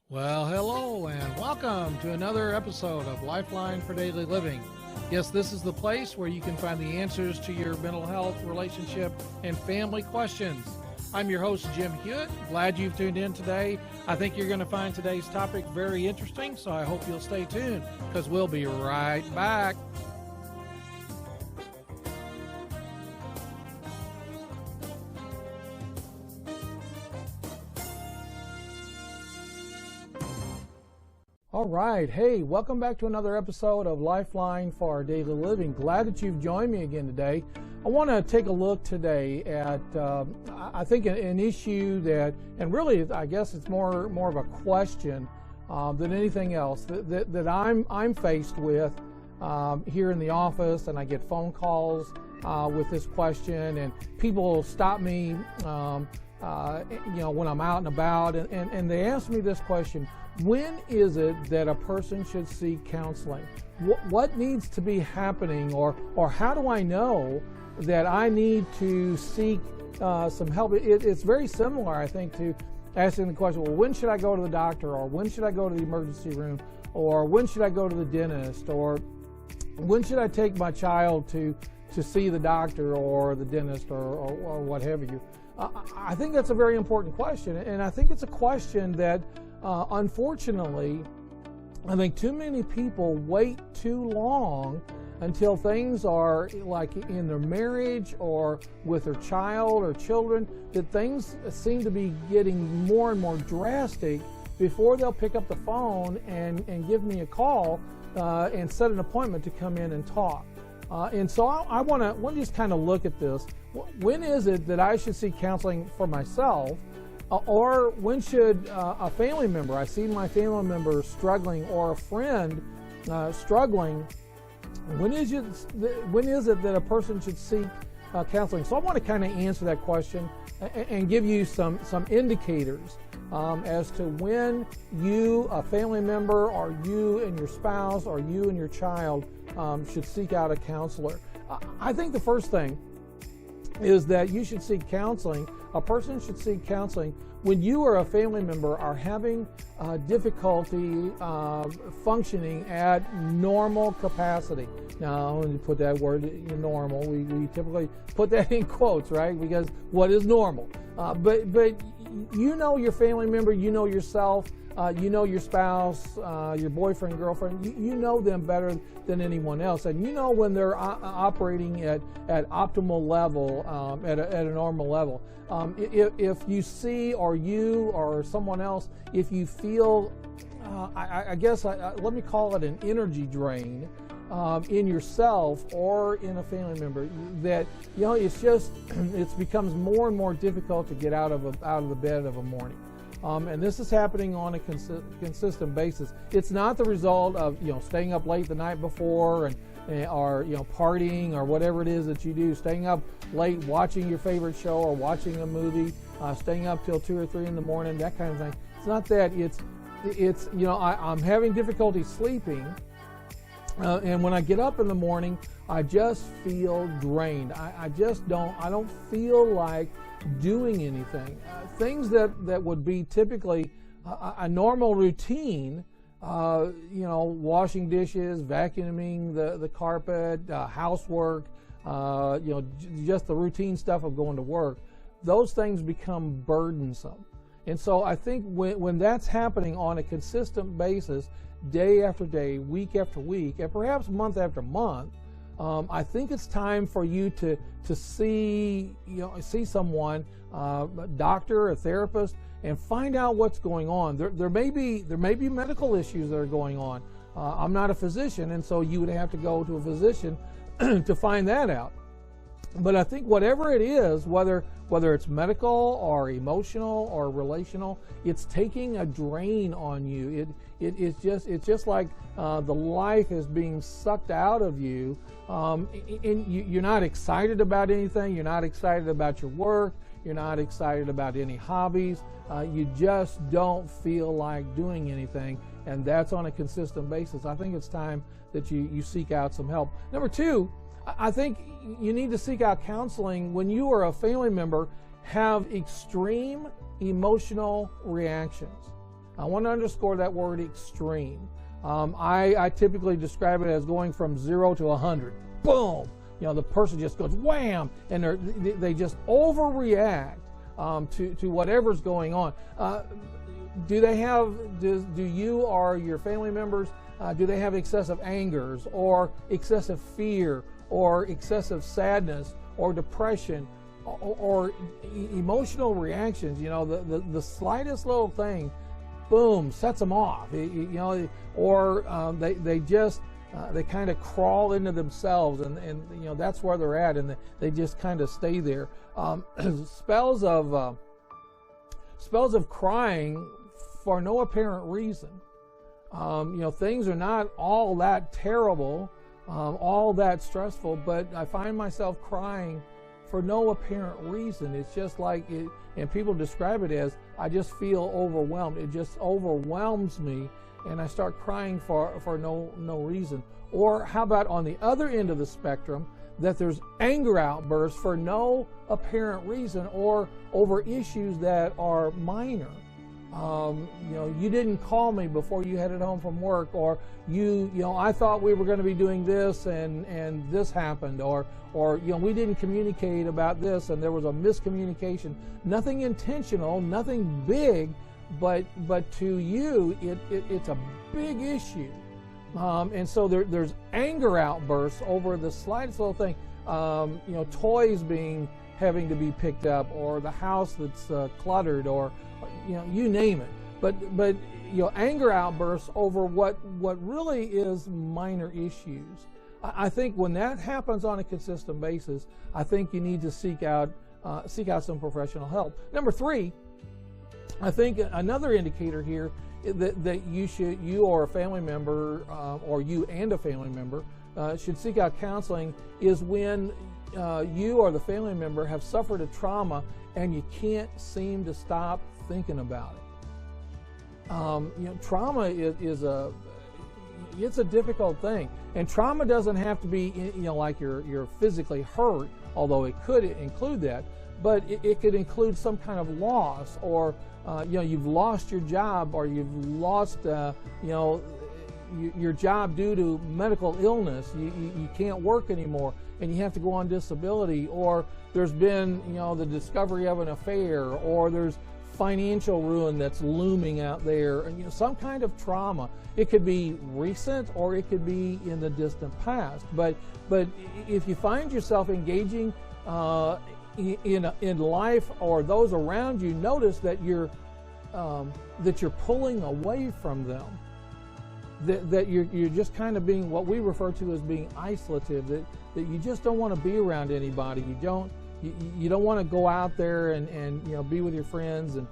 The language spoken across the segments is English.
Well, hello and welcome to another episode of Lifeline for Daily Living. Yes, this is the place where you can find the answers to your mental health, relationship, and family questions. I'm your host, Jim Hewitt. Glad you've tuned in today. I think you're going to find today's topic very interesting, so I hope you'll stay tuned because we'll be right back. All right. Hey, welcome back to another episode of Lifeline for Daily Living. Glad that you've joined me again today. I want to take a look today at, I think, an issue that, and really, I guess it's more of a question than anything else that I'm faced with here in the office, and I get phone calls with this question, and people stop me, when I'm out and about, and they ask me this question. When is it that a person should seek counseling? What needs to be happening, or how do I know that I need to seek some help? It's very similar, I think, to asking the question, well, when should I go to the doctor, or when should I go to the emergency room, or when should I go to the dentist, or when should I take my child to see the doctor or the dentist or what have you? I think that's a very important question, and I think it's a question that unfortunately, I think too many people wait too long until things are like in their marriage or with their child or children, that things seem to be getting more and more drastic before they'll pick up the phone and give me a call and set an appointment to come in and talk. And so I want to just kind of look at this. When is it that I should seek counseling for myself? Or when should a family member, I see my family member struggling, or a friend struggling, when is it that a person should seek counseling? So I want to kind of answer that question and give you some indicators as to when you, a family member, or you and your spouse, or you and your child should seek out a counselor. I think the first thing is that you should seek counseling. A person should seek counseling when you or a family member are having difficulty functioning at normal capacity. Now, when you put that word normal, we typically put that in quotes, right? Because what is normal? But you know your family member, you know yourself, you know your spouse, your boyfriend, girlfriend, you know them better than anyone else. And you know when they're operating at optimal level, at a normal level. If you see, or you or someone else, if you feel, let me call it an energy drain in yourself or in a family member, that it becomes more and more difficult to get out of the bed of a morning. And this is happening on a consistent basis. It's not the result of staying up late the night before or partying or whatever it is that you do, staying up late watching your favorite show or watching a movie, staying up till 2 or 3 in the morning, that kind of thing. It's not that. It's I'm having difficulty sleeping, and when I get up in the morning, I just feel drained. I don't feel like doing anything. Things that would be typically a normal routine, washing dishes, vacuuming the carpet, housework, just the routine stuff of going to work, those things become burdensome. And so I think when that's happening on a consistent basis, day after day, week after week, and perhaps month after month, I think it's time for you to see someone, a doctor, a therapist, and find out what's going on. There may be medical issues that are going on. I'm not a physician, and so you would have to go to a physician to find that out. But I think whatever it is, whether it's medical or emotional or relational, it's taking a drain on you. It's just like the life is being sucked out of you. You're not excited about anything. You're not excited about your work. You're not excited about any hobbies. You just don't feel like doing anything, and that's on a consistent basis. I think it's time that you seek out some help. Number two, I think you need to seek out counseling when you or a family member have extreme emotional reactions. I want to underscore that word extreme. I typically describe it as going from 0 to 100. Boom! The person just goes wham, and they just overreact to whatever's going on. Do you or your family members, do they have excessive angers or excessive fear or excessive sadness or depression or emotional reactions? The slightest little thing, boom, sets them off. Or they kind of crawl into themselves, and that's where they're at, and they just kind of stay there. Spells of crying for no apparent reason. Things are not all that terrible, all that stressful, but I find myself crying for no apparent reason. It's just like it, and people describe it as, I just feel overwhelmed. It just overwhelms me, and I start crying for no reason. Or how about on the other end of the spectrum, that there's anger outbursts for no apparent reason or over issues that are minor. You didn't call me before you headed home from work, or I thought we were going to be doing this and this happened, or we didn't communicate about this and there was a miscommunication. Nothing intentional, nothing big, but to you it's a big issue. And so there's anger outbursts over the slightest little thing. Toys having to be picked up, or the house that's cluttered, or you name it. But anger outbursts over what really is minor issues. I think when that happens on a consistent basis, I think you need to seek out some professional help. Number 3, I think another indicator here that you or a family member, or you and a family member should seek out counseling is when you or the family member have suffered a trauma and you can't seem to stop thinking about it. Trauma is a difficult thing, and trauma doesn't have to be like you're physically hurt, although it could include that, but it could include some kind of loss, or you've lost your job, or you've lost your job due to medical illness. You can't work anymore and you have to go on disability, or there's been the discovery of an affair, or there's financial ruin that's looming out there, and some kind of trauma. It could be recent or it could be in the distant past, but if you find yourself engaging in life, or those around you notice that you're pulling away from them, that you're just kind of being what we refer to as being isolative, that you just don't want to be around anybody. You don't want to go out there and be with your friends and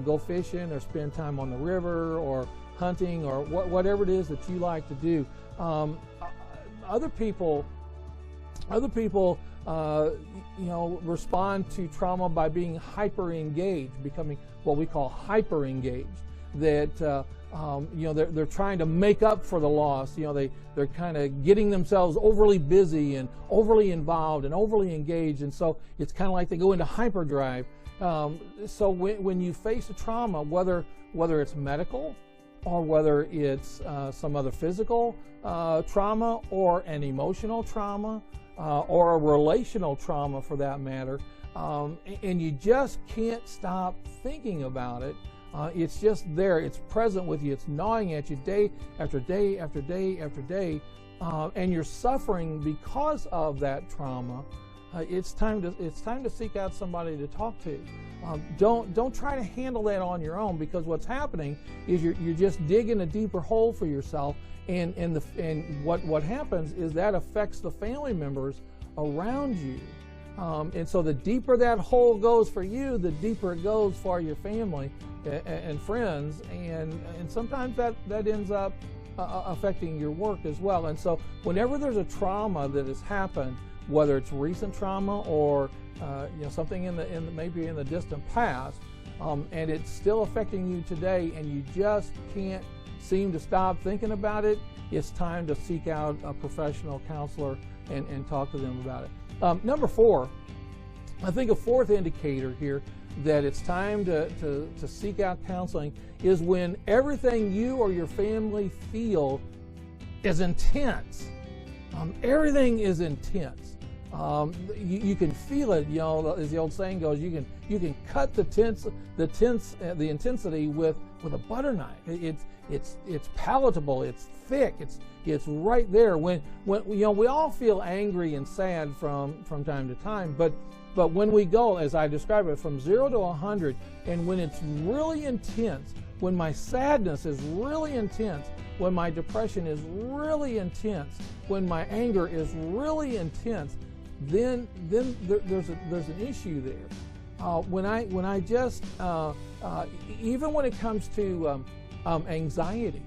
go fishing or spend time on the river or hunting or whatever it is that you like to do. Other people respond to trauma by being hyper engaged, becoming what we call hyper engaged. That they're trying to make up for the loss. They're kind of getting themselves overly busy and overly involved and overly engaged, and so it's kind of like they go into hyperdrive. So when you face a trauma, whether it's medical or whether it's some other physical trauma, or an emotional trauma, or a relational trauma for that matter, and you just can't stop thinking about it. It's just there. It's present with you. It's gnawing at you day after day after day after day, and you're suffering because of that trauma. It's time to seek out somebody to talk to. Don't try to handle that on your own, because what's happening is you're just digging a deeper hole for yourself, and what happens is that affects the family members around you. And so the deeper that hole goes for you, the deeper it goes for your family and friends, and sometimes that ends up affecting your work as well. And so whenever there's a trauma that has happened, whether it's recent trauma or something maybe in the distant past, and it's still affecting you today, and you just can't seem to stop thinking about it, it's time to seek out a professional counselor and talk to them about it. Number 4, I think a fourth indicator here that it's time to seek out counseling is when everything you or your family feel is intense. Everything is intense. You can feel it. You know, as the old saying goes, you can cut the intensity with a butter knife. It's palatable. It's thick. It's right there. When you know, we all feel angry and sad from time to time, but when we go, as I describe it, from 0 to 100, and when it's really intense, when my sadness is really intense, when my depression is really intense, when my anger is really intense, then there's an issue there. When I just even when it comes to anxiety,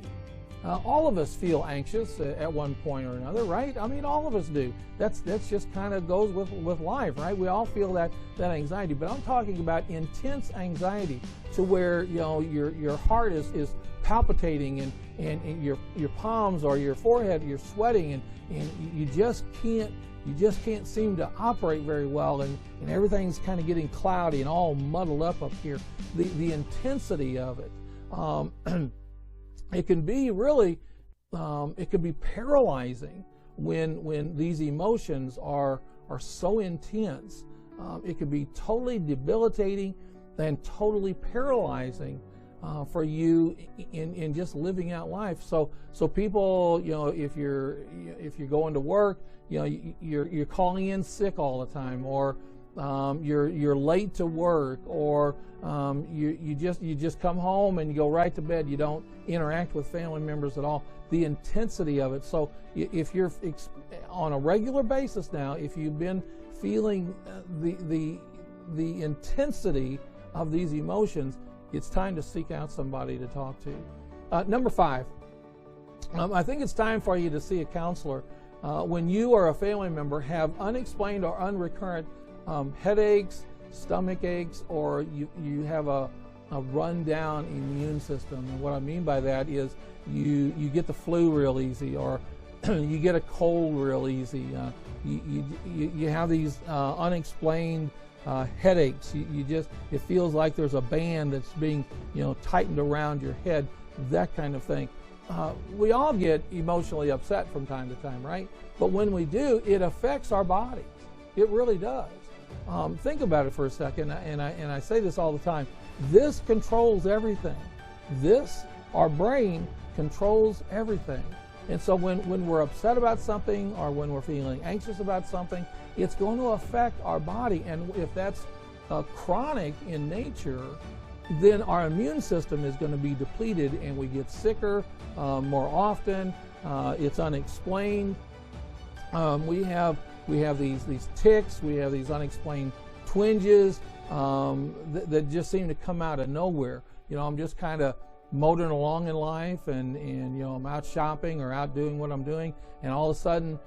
all of us feel anxious at one point or another, right? I mean, all of us do. That's just kind of goes with life, right? We all feel that anxiety, but I'm talking about intense anxiety to where, you know, your heart is palpitating and your palms or your forehead, you're sweating and you just can't seem to operate very well, and everything's kind of getting cloudy and all muddled up here. The intensity of it. It can be really, it can be paralyzing when these emotions are so intense. It can be totally debilitating and totally paralyzing for you in just living out life. So people, you know, if you're going to work, you know, you're calling in sick all the time, or you're late to work, or you just come home and you go right to bed. You don't interact with family members at all. The intensity of it. So if you're on a regular basis now, if you've been feeling the intensity of these emotions, it's time to seek out somebody to talk to. Number 5, I think it's time for you to see a counselor when you or a family member have unexplained or unrecurrent headaches, stomach aches, or you have a run-down immune system. And what I mean by that is you get the flu real easy, or you get a cold real easy. You have these unexplained headaches. It feels like there's a band that's being, you know, tightened around your head, that kind of thing. We all get emotionally upset from time to time, right? But when we do, it affects our bodies. It really does. Think about it for a second, and I say this all the time. This controls everything. Our brain controls everything. And so when we're upset about something, or when we're feeling anxious about something, it's going to affect our body. And if that's chronic in nature, then our immune system is going to be depleted, and we get sicker more often. It's unexplained. We have these tics. We have these unexplained twinges that just seem to come out of nowhere. You know, I'm just kind of motoring along in life, and you know, I'm out shopping or out doing what I'm doing, and all of a sudden,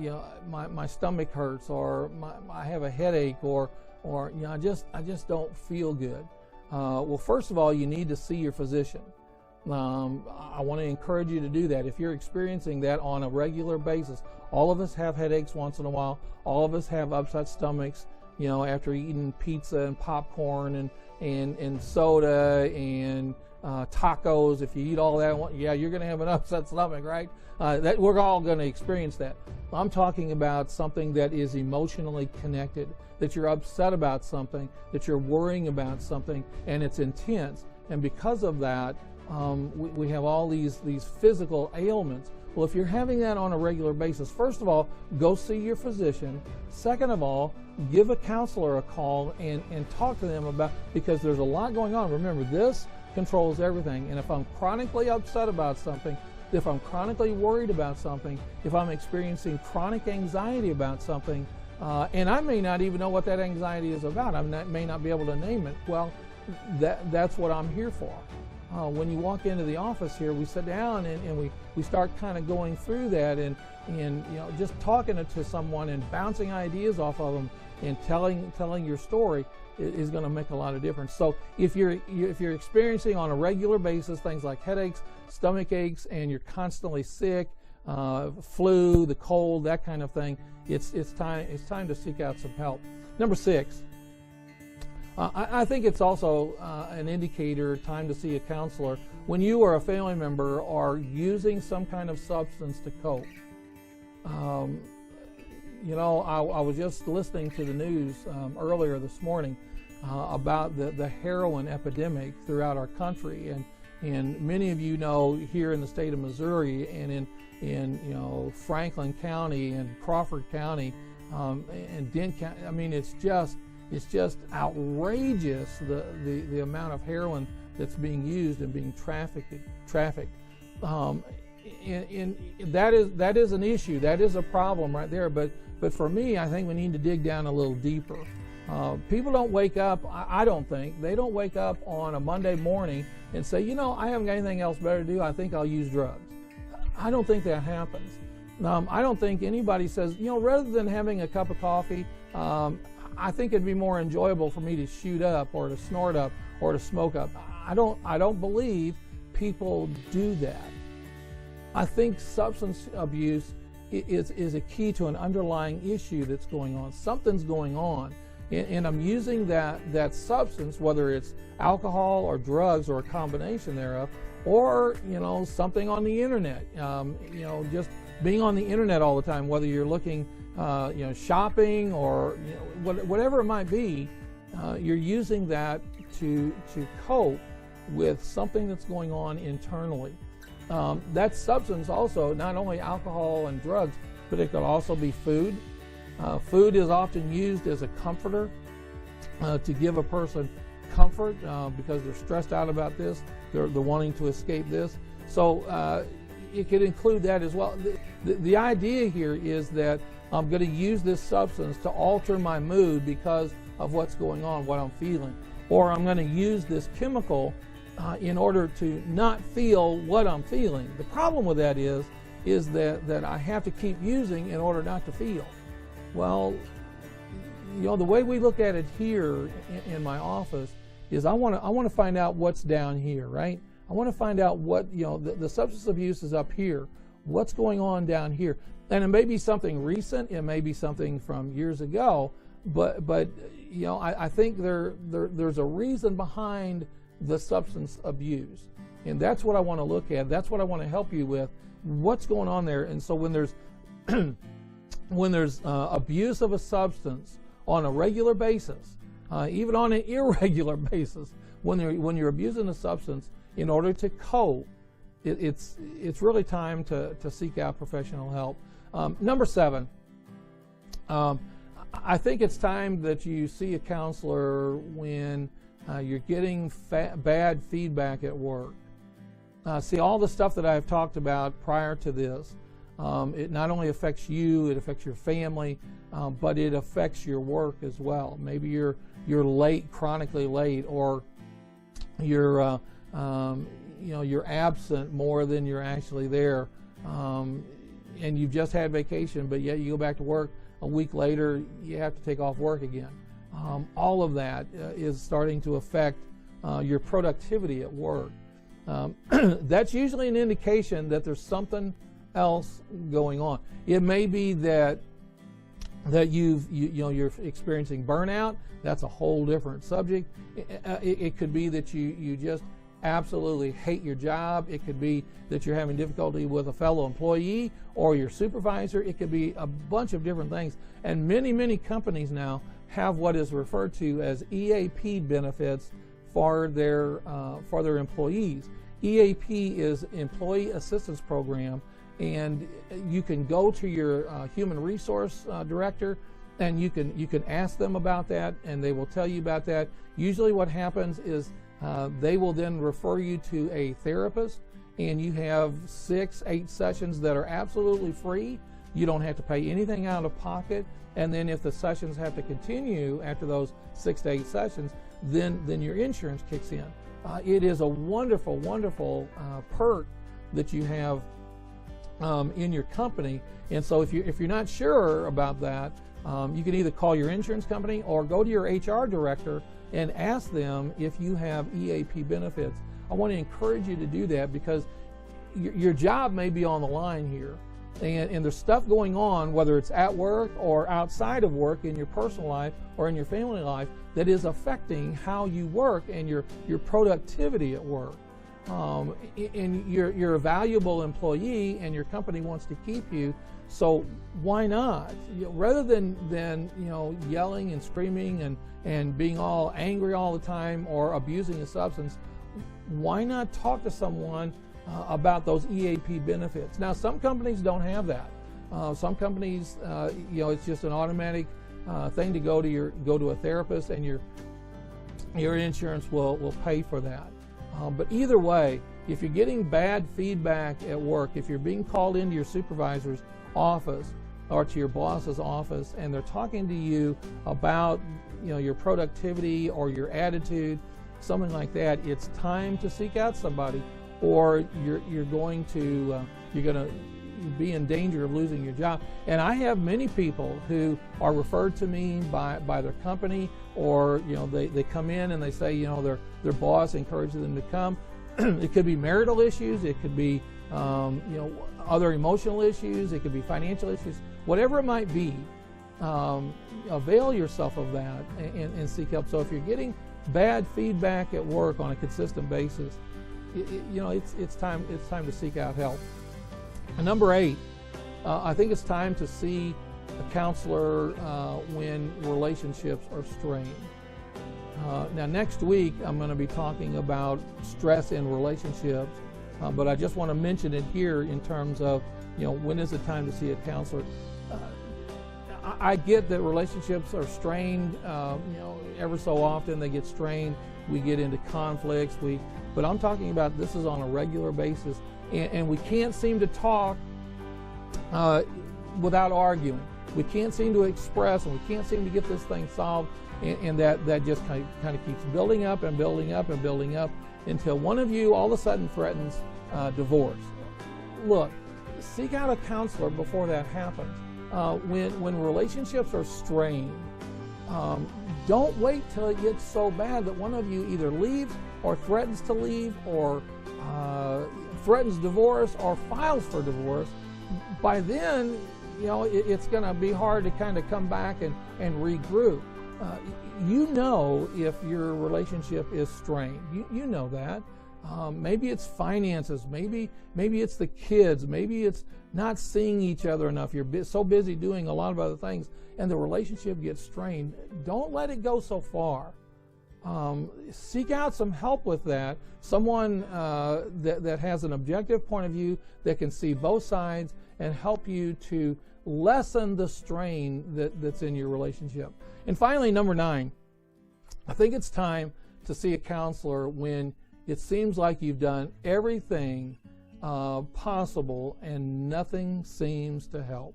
you know, my stomach hurts, or I have a headache, or you know, I just don't feel good. Well, first of all, you need to see your physician. I want to encourage you to do that. If you're experiencing that on a regular basis, all of us have headaches once in a while. All of us have upset stomachs, you know, after eating pizza and popcorn and soda and tacos. If you eat all that, yeah, you're going to have an upset stomach, right? That we're all going to experience that. I'm talking about something that is emotionally connected, that you're upset about something, that you're worrying about something, and it's intense. And because of that, we have all these physical ailments. Well, if you're having that on a regular basis, first of all, go see your physician. Second of all, give a counselor a call and talk to them about, because there's a lot going on. Remember, this controls everything. And if I'm chronically upset about something, if I'm chronically worried about something, if I'm experiencing chronic anxiety about something, and I may not even know what that anxiety is about, I may not be able to name it, well, that's what I'm here for. When you walk into the office here, we sit down and we start kind of going through that, and you know, just talking to someone and bouncing ideas off of them and telling your story is going to make a lot of difference. So if you're experiencing on a regular basis things like headaches, stomach aches, and you're constantly sick, flu, the cold, that kind of thing, it's time to seek out some help. Number 6. I think it's also an indicator, time to see a counselor, when you or a family member are using some kind of substance to cope. You know, I was just listening to the news earlier this morning about the heroin epidemic throughout our country, and many of you know here in the state of Missouri and in you know Franklin County and Crawford County and Dent County. I mean, it's just outrageous the amount of heroin that's being used and being trafficked. And that is an issue. That is a problem right there. But for me, I think we need to dig down a little deeper. People don't wake up, I don't think, they don't wake up on a Monday morning and say, you know, I haven't got anything else better to do, I think I'll use drugs. I don't think that happens. I don't think anybody says, you know, rather than having a cup of coffee, I think it'd be more enjoyable for me to shoot up or to snort up or to smoke up. I don't believe people do that. I think substance abuse is a key to an underlying issue that's going on. Something's going on. And I'm using that substance, whether it's alcohol or drugs or a combination thereof, or you know something on the internet. You know, just being on the internet all the time, whether you're looking, you know, shopping or you know, whatever it might be, you're using that to cope with something that's going on internally. That substance also, not only alcohol and drugs, but it could also be food. Food is often used as a comforter to give a person comfort because they're stressed out about this, they're wanting to escape this. So it could include that as well. The idea here is that I'm going to use this substance to alter my mood because of what's going on, what I'm feeling. Or I'm going to use this chemical in order to not feel what I'm feeling. The problem with that is that I have to keep using in order not to feel. Well, you know, the way we look at it here in my office is I want to find out what's down here, right? I want to find out what, you know, the substance abuse is up here. What's going on down here? And it may be something recent, it may be something from years ago, but you know, I think there's a reason behind the substance abuse. And that's what I want to look at. That's what I want to help you with. What's going on there? And so when there's when there's abuse of a substance on a regular basis, even on an irregular basis, when you're abusing a substance in order to cope, it's really time to seek out professional help. Number 7, I think it's time that you see a counselor when you're getting bad feedback at work. See, all the stuff that I've talked about prior to this, it not only affects you, it affects your family, but it affects your work as well. Maybe you're late, chronically late, or you're you know, you're absent more than you're actually there, and you've just had vacation, but yet you go back to work a week later, you have to take off work again. All of that is starting to affect your productivity at work. That's usually an indication that there's something else going on. It may be that you're experiencing burnout. That's a whole different subject. It could be that you just absolutely hate your job. It could be that you're having difficulty with a fellow employee or your supervisor. It could be a bunch of different things. And many companies now have what is referred to as EAP benefits for their employees. EAP is Employee Assistance Program, and you can go to your human resource director and you can ask them about that, and they will tell you about that. Usually what happens is they will then refer you to a therapist, and you have 6-8 sessions that are absolutely free. You don't have to pay anything out of pocket, and then if the sessions have to continue after those 6 to 8 sessions, then your insurance kicks in. It is a wonderful perk that you have in your company. And so if you're not sure about that, you can either call your insurance company or go to your HR director and ask them if you have EAP benefits. I want to encourage you to do that because your job may be on the line here. And there's stuff going on, whether it's at work or outside of work, in your personal life or in your family life, that is affecting how you work and your productivity at work. And you're a valuable employee, and your company wants to keep you. So why not? Rather than yelling and screaming and being all angry all the time or abusing a substance, why not talk to someone about those EAP benefits? Now, some companies don't have that. Some companies, it's just an automatic thing to go to a therapist, and your insurance will pay for that. But either way, if you're getting bad feedback at work, if you're being called into your supervisor's office or to your boss's office, and they're talking to you about your productivity or your attitude, something like that, it's time to seek out somebody, or you're going to be in danger of losing your job. And I have many people who are referred to me by their company, or they come in and they say their boss encourages them to come. It could be marital issues, it could be other emotional issues, it could be financial issues, whatever it might be. Avail yourself of that and seek help. So if you're getting bad feedback at work on a consistent basis, it's time to seek out help. And number 8, I think it's time to see a counselor when relationships are strained. Now, next week I'm going to be talking about stress in relationships, but I just want to mention it here in terms of when is it time to see a counselor. I get that relationships are strained. Ever so often they get strained. We get into conflicts. But I'm talking about this is on a regular basis, and we can't seem to talk without arguing. We can't seem to express, and we can't seem to get this thing solved, and that just kind of keeps building up and building up and building up until one of you all of a sudden threatens divorce. Look, seek out a counselor before that happens. When relationships are strained, don't wait till it gets so bad that one of you either leaves or threatens to leave or threatens divorce or files for divorce. By then, it's going to be hard to kind of come back and regroup. If your relationship is strained. You know that. Maybe it's finances, maybe it's the kids, maybe it's not seeing each other enough. You're so busy doing a lot of other things, and the relationship gets strained. Don't let it go so far. Seek out some help with that. Someone that has an objective point of view, that can see both sides and help you to lessen the strain that's in your relationship. And finally, number 9, I think it's time to see a counselor when it seems like you've done everything possible and nothing seems to help.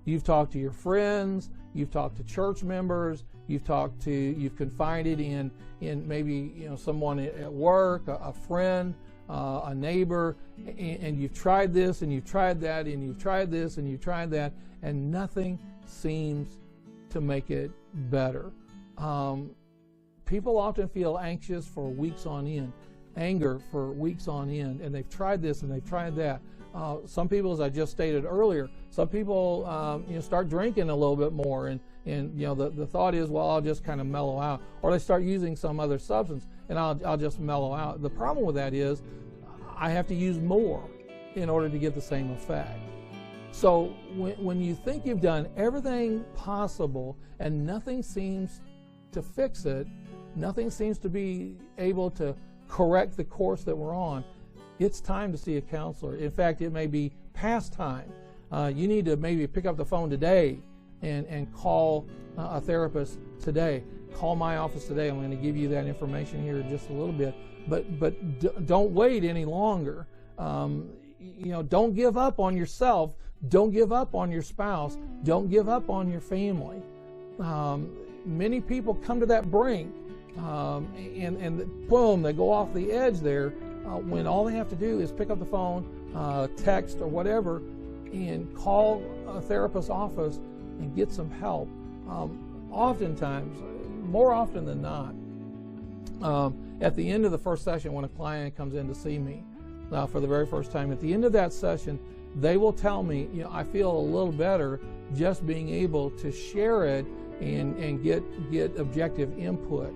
You've talked to your friends, you've talked to church members, you've confided in maybe someone at work, a friend, a neighbor, and you've tried this and you've tried that and you've tried this and you've tried that, and nothing seems to make it better. People often feel anxious for weeks on end, anger for weeks on end, and they've tried this and they've tried that. Some people, as I just stated earlier, some people start drinking a little bit more, and the thought is, well, I'll just kind of mellow out, or they start using some other substance and I'll just mellow out. The problem with that is I have to use more in order to get the same effect. So when you think you've done everything possible and nothing seems to fix it, nothing seems to be able to correct the course that we're on, it's time to see a counselor. In fact, it may be past time. You need to maybe pick up the phone today and call a therapist today. Call my office today. I'm going to give you that information here in just a little bit. But don't wait any longer. Don't give up on yourself. Don't give up on your spouse. Don't give up on your family. Many people come to that brink, and boom, they go off the edge there, when all they have to do is pick up the phone, text or whatever, and call a therapist's office and get some help. Oftentimes, more often than not, at the end of the first session, when a client comes in to see me, for the very first time. At the end of that session, they will tell me, I feel a little better just being able to share it and get objective input.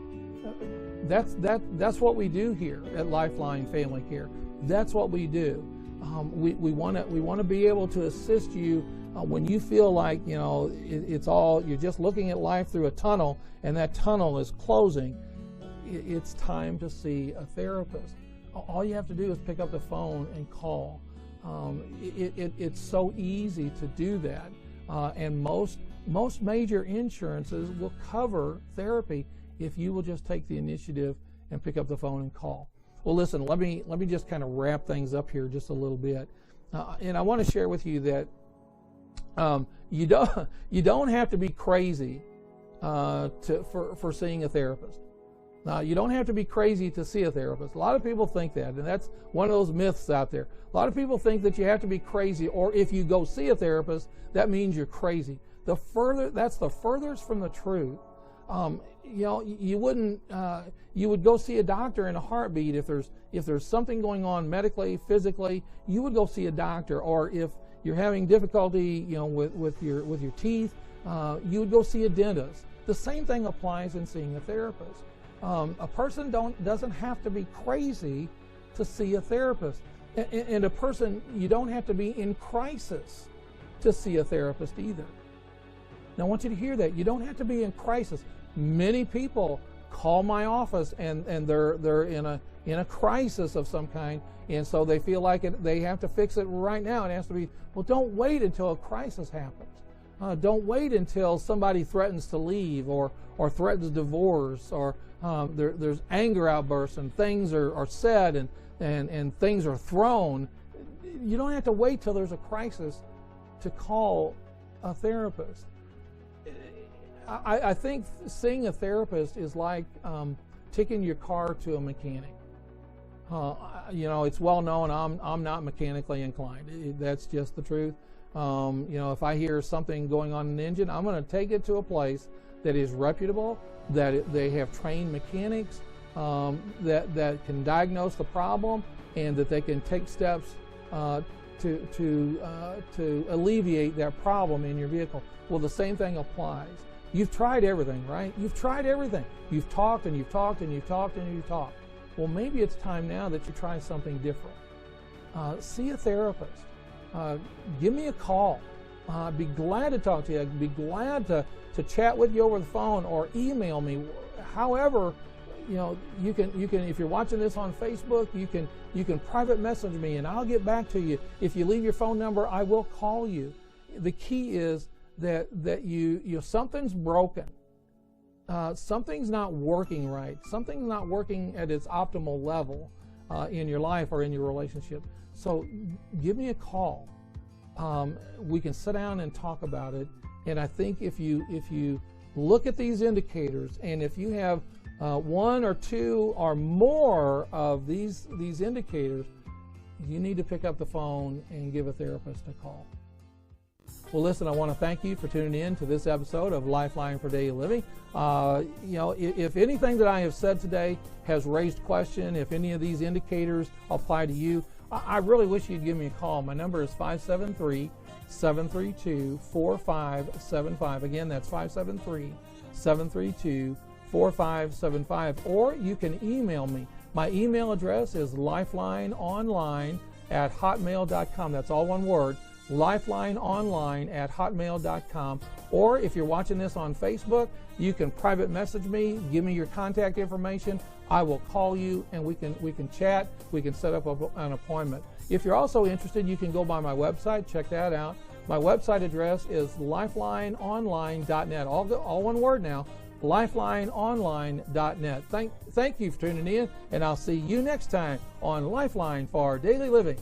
That's what we do here at Lifeline Family Care. That's what we do. We want to be able to assist you when you feel like it's all, you're just looking at life through a tunnel and that tunnel is closing. It's time to see a therapist. All you have to do is pick up the phone and call. It's so easy to do that, and most major insurances will cover therapy if you will just take the initiative and pick up the phone and call. Well, listen, let me just kind of wrap things up here just a little bit, and I want to share with you that you don't have to be crazy for seeing a therapist. Now, you don't have to be crazy to see a therapist. A lot of people think that, and that's one of those myths out there. A lot of people think that you have to be crazy, or if you go see a therapist, that means you're crazy. That's the furthest from the truth. You would go see a doctor in a heartbeat if there's something going on medically, physically. You would go see a doctor, or if you're having difficulty, with your teeth, you would go see a dentist. The same thing applies in seeing a therapist. A person doesn't have to be crazy to see a therapist, and a person, you don't have to be in crisis to see a therapist either. Now, I want you to hear that. You don't have to be in crisis. Many people call my office and they're in a crisis of some kind, and so they feel like they have to fix it right now. It has to be, well, don't wait until a crisis happens. Don't wait until somebody threatens to leave or threatens divorce, or there's anger outbursts and things are said and things are thrown. You don't have to wait till there's a crisis to call a therapist. I think seeing a therapist is like taking your car to a mechanic. It's well known I'm not mechanically inclined. That's just the truth. If I hear something going on in the engine, I'm going to take it to a place that is reputable, that they have trained mechanics that can diagnose the problem, and that they can take steps to alleviate that problem in your vehicle. Well, the same thing applies. You've tried everything, right? You've tried everything. You've talked and you've talked and you've talked and you've talked. Well, maybe it's time now that you try something different. See a therapist. Give me a call. I'd be glad to talk to you. I'd be glad to chat with you over the phone or email me. However, you can if you're watching this on Facebook, you can private message me and I'll get back to you. If you leave your phone number, I will call you. The key is that you something's broken. Something's not working right. Something's not working at its optimal level in your life or in your relationship. So give me a call. We can sit down and talk about it. And I think if you look at these indicators, and if you have one or two or more of these indicators, you need to pick up the phone and give a therapist a call. Well, listen, I want to thank you for tuning in to this episode of Lifeline for Daily Living. If anything that I have said today has raised question, if any of these indicators apply to you, I really wish you'd give me a call. My number is 573-732-4575. Again, that's 573-732-4575. Or you can email me. My email address is lifelineonline@hotmail.com. That's all one word. lifelineonline@hotmail.com. Or if you're watching this on Facebook, you can private message me, give me your contact information. I will call you and we can chat. We can set up an appointment. If you're also interested, you can go by my website, check that out. My website address is lifelineonline.net. All one word now, lifelineonline.net. Thank you for tuning in, and I'll see you next time on Lifeline for Daily Living.